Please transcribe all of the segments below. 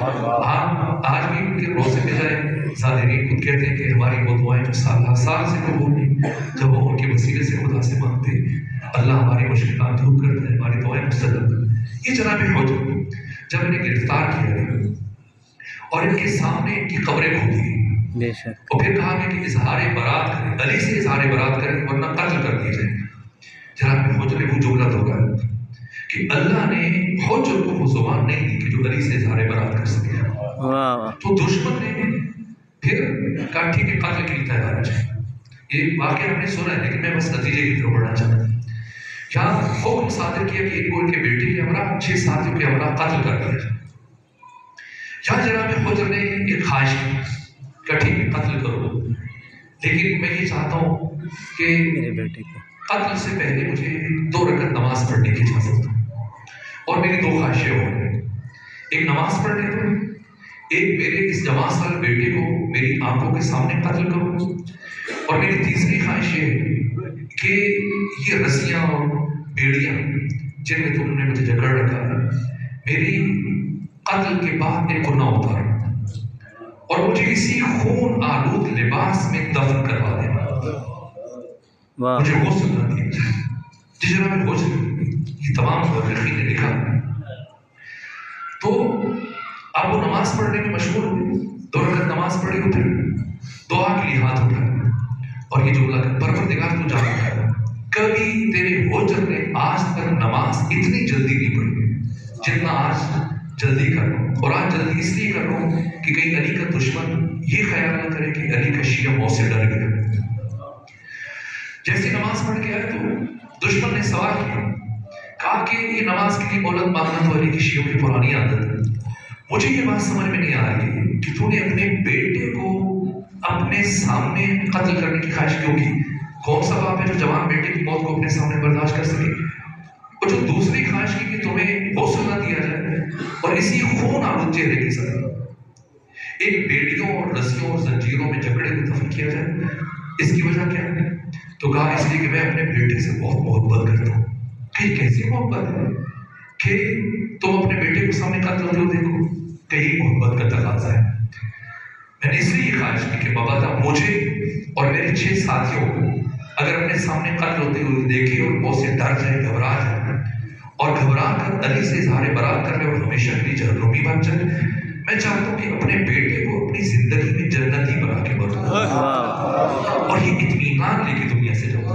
ہم آج بھی ان کے روزے میں جائیں، زائرین خود کہتے ہیں کہ ہماری وہ دعائیں جو سال سے قبول نہیں، جب وہ ان کے وسیلے سے خدا سے مانگتے اللہ ہماری مشکلات دور کرتا ہے، ہماری دعائیں مستجاب۔ یہ جناب حجر جب انہیں گرفتار کیا گیا اور ان کے سامنے ان کی قبریں کھودی گئی اور پھر کہا گیا کہ اظہار برات کریں، علی سے اظہار برات کریں ورنہ قتل کر دیے جائیں۔ جناب حجر نے وہ جملہ دوہرایا کہ اللہ نے حجر کو وہ زبان نہیں دی کہ جو علی سے اظہار برات کر سکے۔ تو دشمن نے پھر کہا ٹھیک ہے قتل کے لیے تیار ہو جائے۔ یہ واقعہ ہم نے سنا ہے لیکن میں بس نتیجے کی طرف بڑھنا چاہتا ہوں۔ یہاں حکم صادر کیا کہ ان کو ان کے بیٹے کے ہمراہ 6 ساتھیوں کے ہمراہ قتل کر دیا جائے۔ یہاں جناب حجر نے ایک خواہش کی کہ ٹھیک ہے قتل کرو، لیکن میں یہ چاہتا ہوں کہ قتل سے پہلے مجھے 2 رکعت نماز پڑھنے کی اجازت دو، اور میری 2 خواہشیں ہو رہی ہیں، ایک نماز پڑھنے دو، ایک میرے اس جماعت والے بیٹے کو میری آنکھوں کے سامنے قتل کرو، اور میری تیسری خواہش یہ ہے کہ یہ رسیاں اور بیڑیاں جن میں تم نے مجھے جکڑ رکھا ہے میری قتل کے بعد ان کو نہ اتارنا اور مجھے اسی خون آلود لباس میں دفن کروا دینا، مجھے غسل نہ دیا جائے۔ جس جناب غسل یہ تمام مورخین نے لکھا۔ تو اب وہ نماز پڑھنے میں مشغول ہوئے، 2 رکعت نماز پڑھی اور پھر دعا کے لیے ہاتھ اٹھائے اور یہ جملہ کہ پروردگار تو جانتا ہے کبھی تیرے حجر نے آج تک نماز اتنی جلدی نہیں پڑھی جتنا آج جلدی کر رہا ہوں، اور آج جلدی اس لیے کر رہا ہوں کہ کہیں علی کا دشمن یہ خیال نہ کرے کہ علی کا شیعہ موت سے ڈر گیا۔ جیسے نماز پڑھ کے آئے تو دشمن نے سوال کیا، کہا کہ یہ نماز کے لیے مہلت مانگنا تو علی کی شیعوں کی پرانی عادت ہے، مجھے یہ بات سمجھ میں نہیں آ رہی کہ تو نے اپنے بیٹے کو اپنے سامنے قتل کرنے کی خواہش کیوں کی؟ کون سا باپ ہے جو جوان بیٹے کی موت کو اپنے سامنے برداشت کر سکے؟ اور جو دوسری خواہش کی کہ تمہیں غسل نہ دیا جائے اور اسی خون آلود چہرے کے ساتھ ایک بیڑیوں اور رسیوں اور زنجیروں میں جکڑے کو دفن کیا جائے، اس کی وجہ کیا ہے؟ تو کہا اس لیے کہ میں اپنے بیٹے سے بہت محبت کرتا ہوں۔ کہ کیسی محبت ہے کہ تم اپنے بیٹے کو سامنے قتل ہوتے ہو؟ دیکھو کئی محبت کا تقاضا ہے۔ میں نے اس لیے یہ خواہش کی کہ مبادہ مجھے اور میرے 6 ساتھیوں کو اگر اپنے سامنے قتل ہوتے ہوئے دیکھے اور بہت سے ڈر جائے، گھبرا جائے اور گھبرا کر علی سے اظہار برات کر لے اور ہمیشہ کے لیے جہنمی بن جائے، میں چاہتا ہوں کہ اپنے بیٹے کو اپنی زندگی میں جنتی بنا کے مروں اور یہ اطمینان لے کے دنیا سے جاؤں۔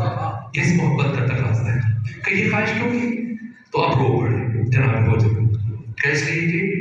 یہ اس محبت کا تقاضا ہے کہ یہ خواہش کیوں کی؟ تو اب رو پڑے جناب حجر، کیسے لیے کہ